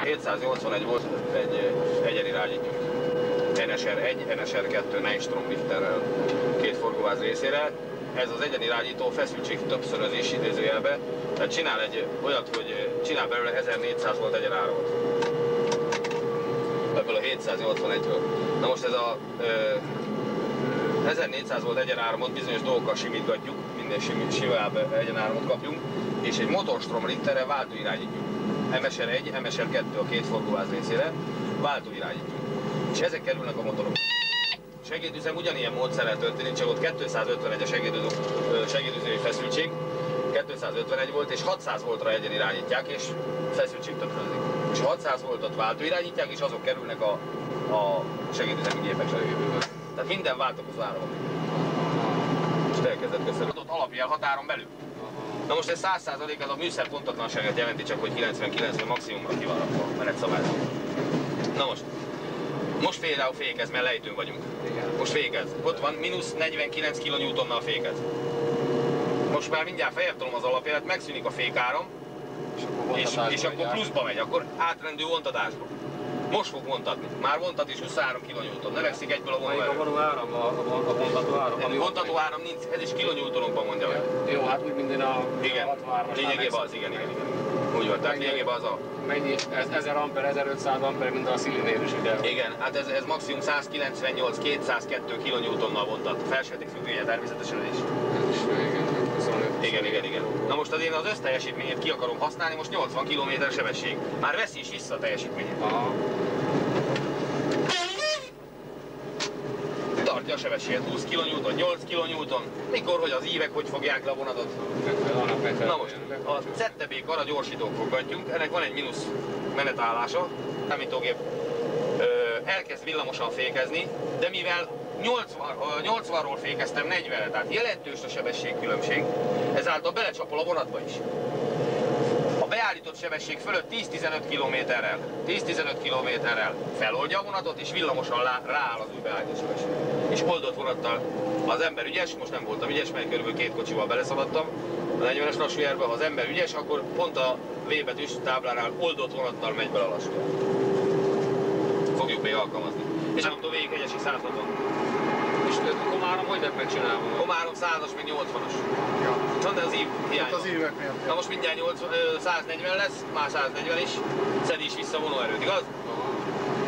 781 volt egy egyedirányító. NSR1, NSR2 Nystrom lifterrel, két forgóváz részére. Ez az egyenirányító feszültség többszörözés idézőjelbe, tehát csinál egy olyat, hogy csinál belőle 1400 volt egyenáramot. Ebből a 781-ből. Na most ez a 1400 volt egyenáramot bizonyos dolgokkal simítgatjuk, minden simább egyenáramot kapjunk, és egy motorstrom lifterrel váltóirányítjuk. MSR1, MSR2 a két forgóváz részére, váltóirányítjuk. És ezek kerülnek a motorok. Segédüzem ugyanilyen módszerrel történik, csak ott 251 a segédüzemi feszültség, 251 volt, és 600 voltra egyen irányítják, és feszültség többszörözik. És 600 voltot váltó irányítják, és azok kerülnek a segédüzemi gépek segédüzemből. Tehát minden váltakozó áramok. És elkezdett köszönni. Adott alapjel határon belül. Na most ez 100% ez a műszer pontatlanságát jelenti, csak hogy 90-90 maximumra ki van rakva a menetszabályzat. Na most például fékez, mert lejtőn vagyunk. Most fékez. Ott van mínusz 49 kN-nal fékez. Most már mindjárt feljebb tolom az alapjelet, megszűnik a fékáram, és akkor pluszba megy, akkor átrendül vontatásba. Most fog vontatni. Már vontat is 23 kN, növekszik egyből a vonóerő. A vonóáram, a vontató áram? A vontató áram nincs, ez is kilonyútonokban mondja meg. Jó, hát úgy minden a 63-as. Lényegében az, igen. Úgy van, tehát lényegében az a... Mennyi? Ez 1000 amper, 1500 amper, mint a szilinér is, ugye? Igen, hát ez maximum 198-202 kN-nal vontat. Felsődik függvénye természetesen is. Igen. Na most az én az összteljesítményét ki akarom használni, most 80 km sebesség. Már veszi is vissza a teljesítményét. Aha. Tartja a sebességet 20 kN, 8 kN, mikor, hogy az ívek hogy fogják le a vonatot. Na most, a ZTB kara gyorsítók foggatjunk, ennek van egy mínusz menetállása. A számítógép elkezd villamosan fékezni, de mivel 80-ról fékeztem 40-re, tehát jelentős a sebességkülönbség, ezáltal belecsapol a vonatba is. A beállított sebesség fölött 10-15 km-rel, 10-15 km-rel feloldja a vonatot, és villamosan rááll az új beállított sebesség. És oldott vonattal az ember ügyes, most nem voltam ügyes, mert körülbelül 2 kocsival beleszaladtam a 40-es lassújárba, ha az ember ügyes, akkor pont a V betűs táblánál oldott vonattal megy bele a lassújárba. Fogjuk még alkalmazni. És mondom, végig egyesig 160. És Komárom hogy lett megcsinálva? Komárom 100-as, meg 80-as. Ja. De az ív hiányzik. Az évek miatt. Na most mindjárt 140 lesz, már 140 is. Szedi is vissza vonóerőt, igaz?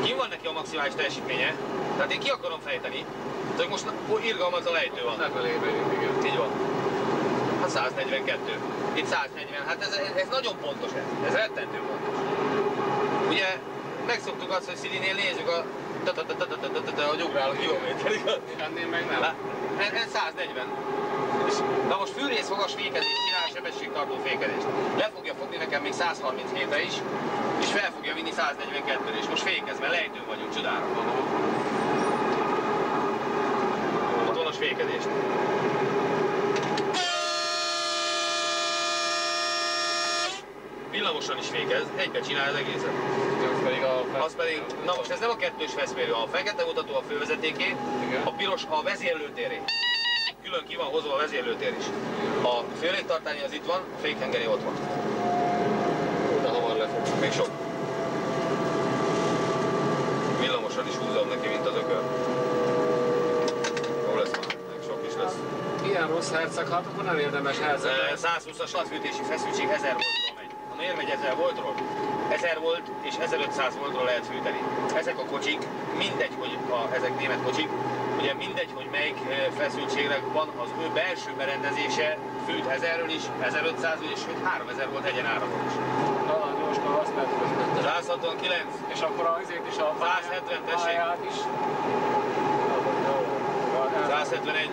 Ki van neki a maximális teljesítménye? Tehát én ki akarom fejteni, hogy most irgalmaz a lejtő van. Lefelé megyünk, igen. Így van. Hát 142. Itt 140. Hát ez nagyon pontos ez rettentő pontos. Ugye megszoktuk azt, hogy Szilinél nézzük hogy ugrál a kilométer, igaz? Ennél meg nem. Ez 140. Na most fűrészfogas fékezést csinál, sebességtartó fékezést. Le fogja fogni nekem még 137-re is, és fel fogja vinni 142-re, és most fékez, mert lejtőn vagyunk, csodára. Motoros fékezést. Villamosan is fékez, egybe csinál az egészet. Az pedig, na most ez nem a kettős feszmérő, a fekete mutató a fővezetéké, a piros a vezérlőtéré. Külön ki van hozva a vezérlőtér is. A féléktartányi az itt van, a fékhengeri ott van. De hamar lefog. Még sok. Villamosan is húzom neki, mint az ökör. Jó lesz már, még sok is lesz. Ilyen rossz herceg, hát akkor nem érdemes herceg. 120-as latfűtési feszültség 1000 voltról megy. Ha miért megy 1000 voltról? 1000 volt és 1500 voltról lehet fűteni. Ezek a kocsik, mindegy, hogy ezek német kocsik, ugye mindegy, hogy melyik feszültségre van, az ő belső berendezése fűt 1000-ről is, 1500-ről is, hogy 3000 volt egyenáramon is. Talán gyorsan azt lehet. 169. És akkor azért is a 170, tessék. pályát is. 171.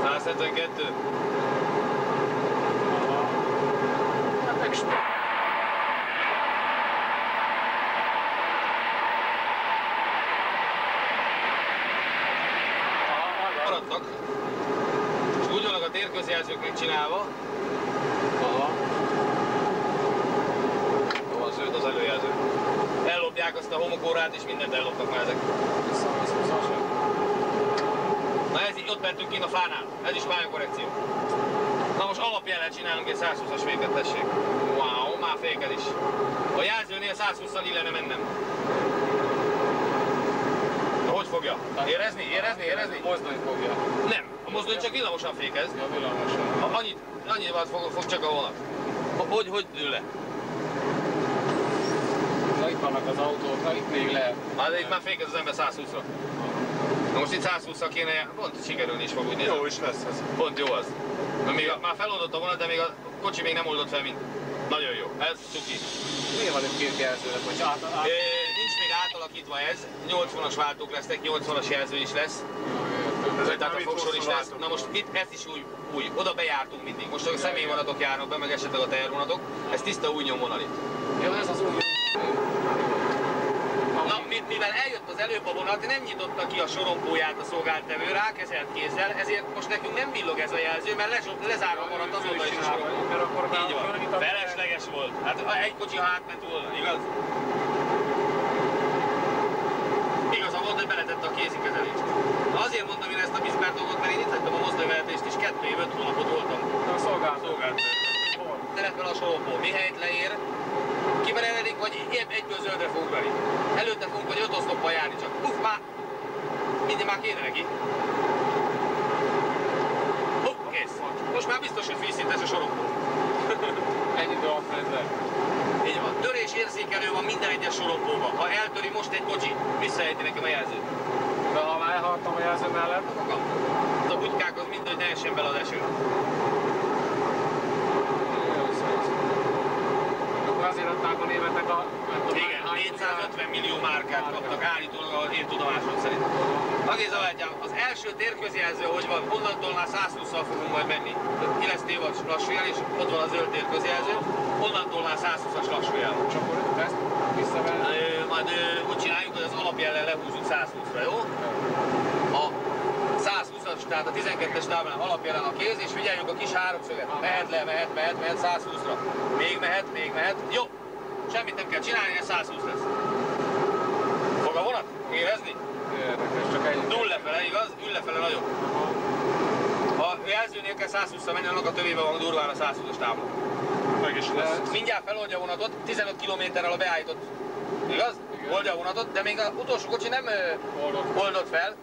172. Maradnak. És úgy vannak a térközjelzők megcsinálva. Aha. Jó, az zöld az előjelző. Ellopják azt a homokórát és mindent ellopnak már ezek. Na ott mentünk kint a fánál. Ez is pályakorrekció. Na most alapjellel csinálunk egy 120-as féket, tessék. Wow, már féked is. A jelzőnél 120-szal illene mennem. Na, hogy fogja? Érezni? Érezni? Érezni? Mozdony fogja. Nem, a mozdony csak villamosan fékez. Ja, villamosan. Annyival fog csak a vonat. Hogy dől le? Na itt vannak az autók, na itt még lehet. Hát itt már fékez az ember 120-ra. Na most itt 120-szal kéne, pont sikerülni is fog, úgy nézem. Jó is lesz ez. Pont jó az. Már feloldott a vonat, de még a kocsi még nem oldott fel, mint. Nagyon jó, ez cuki. Miért van itt két jelzőnek, hogy Nincs még átalakítva ez, 80-as váltók lesznek, 80-as jelző is lesz. Tehát a fogsor is lesz. Na most itt ez is új, oda bejártunk mindig. Most a személyvonatok járnak be, meg esetleg a tehervonatok. Ez tiszta új nyomvonal itt. Jó, ez az új. Na, mivel eljött az előbb a vonat, nem nyitotta ki a sorompóját a szolgálttevő, rákezelt kézzel, ezért most nekünk nem villog ez a jelző, mert lezárva maradt azóta is a sorompó. Így van. Felesleges volt. Hát egy kocsi átment volna, igaz? Igaza volt, hogy beletette a kézikezelést. Azért mondtam én ezt a Biszpert dolgot, mert én itt hagytam a mozdonyvezetést is 2 év, 5 hónapot voltam. A szolgáltató. Telet fel a sorompó, mihelyt leér, kiveredik, vagy egyből zöldre fogunk venni. Előtte fogunk, vagy 5 oszloppal járni csak. Már, mindjárt már kéne neki. Kész. Most már biztos, hogy vízszintes a sorompó. Ennyi idő alatt ment le. Így van. Törés érzékelő van minden egyes sorompóban. Ha eltöri most egy kocsi, visszaejti nekem a jelzőt. De ha már elhaladtam a jelző mellett, a bugykák az mind, hogy ne essen bele az eső. azért adták a németek a... Igen, 450 millió márkát kaptak állítólag az én tudomásom szerint. Agéza látjál, az első térközjelző, hogy van, onnantól már 120-szal fogunk majd menni. 9 év a lassújel, és ott van a zöld térközjelző, onnantól már 120-as lassújel. És akkor ezt visszavenni? Majd úgy csináljuk, hogy az alapjellel lehúzunk 120-ra, jó? A 120-as, tehát a 12-es táblán alapjelen a kéz, és figyeljük a kis háromszöget. Mehet le, mehet 120-ra. Még mehet. Jó! Semmit nem kell csinálni, ez 120 lesz. Fog a vonat? Érezni? Érdekes, csak ennyi. Dúl lefele, igaz? Ül lefele nagyobb. Ha jelzőnél kell 120-ra menni, annak a tövébe van durván a 120-as tábla. Meg is lesz. Mindjárt feloldja a vonatot, 15 km-rel a beállított. Igaz? Igen. Oldja a vonatot, de még az utolsó kocsi nem oldott fel.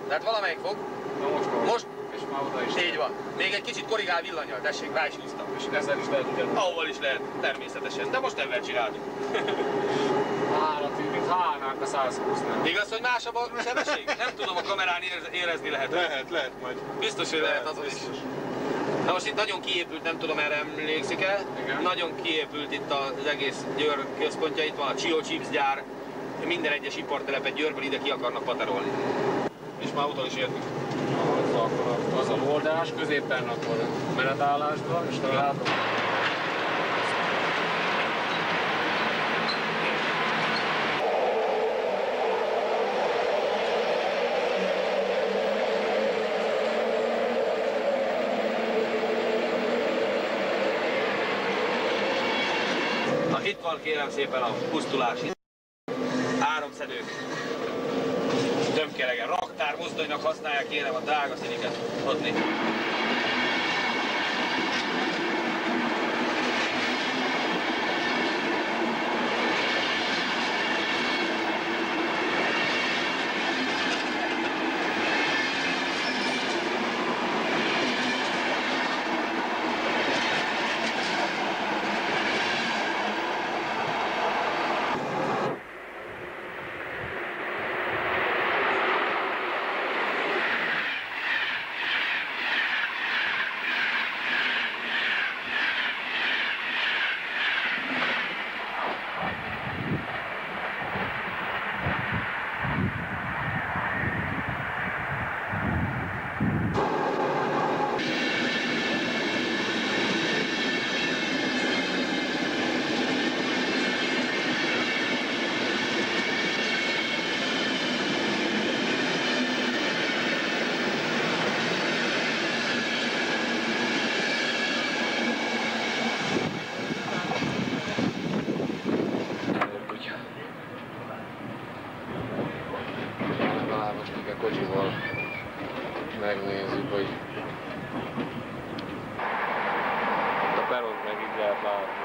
Tehát valamelyik fog. Na most. És már oda is. Így van. Még egy kicsit korrigál villanyal, tessék, rá is húztam. És ezzel is lehet ugyanúgy. Ahol is lehet, természetesen. De most ebben csináltuk. Állatű, mint hálnánk a 120-nál. Igaz, hogy másabb a sebesség? Nem tudom, a kamerán érezni lehet. Lehet majd. Biztos, hogy lehet az is. Na most itt nagyon kiépült, nem tudom, erre emlékszik-e? Nagyon kiépült itt az egész Győr központja, itt van a Chio Chips gyár. Minden egyes ipartelepet Győrből ide ki akarnak paterolni. És már utol is értünk. Akkor az a oldás, középen akkor menetállásban, és találom. Na itt van kérem szépen a pusztulás. Áramszedők. Tömkeregen, raktár mozdonynak használják, kérem a drága színiket adni. lehet látni.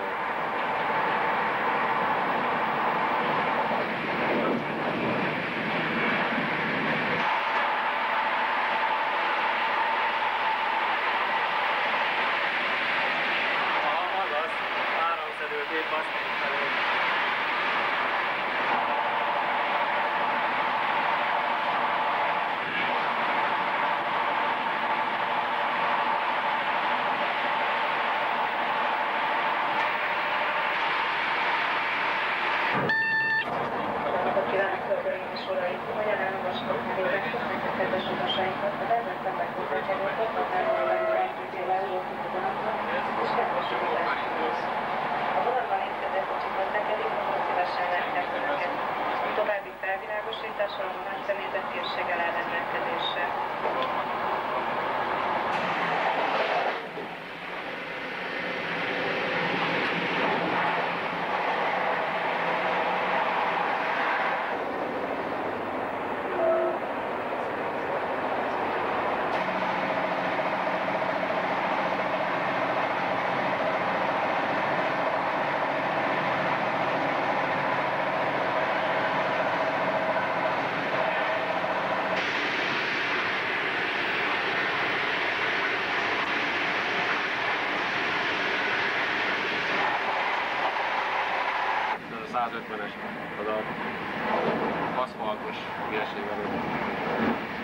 Azaz, áramszedőgép basznék felé. Kívánok, hölgyeim és uraim! Hogyan elolvastok nevében köszönjük kedves utasainkat, a Debrecen megküldetelő Kotnál-Nővelő együttével jókító vonatban és kedves utazást. A vonatban érkezett kocsik közlekedik, ahol szívesen látják Önöket. További felvilágosítással a vonat személyzet készséggel áll rendelkezésre. Ez a 150-es, az a aszfaltos hülyeség előtt.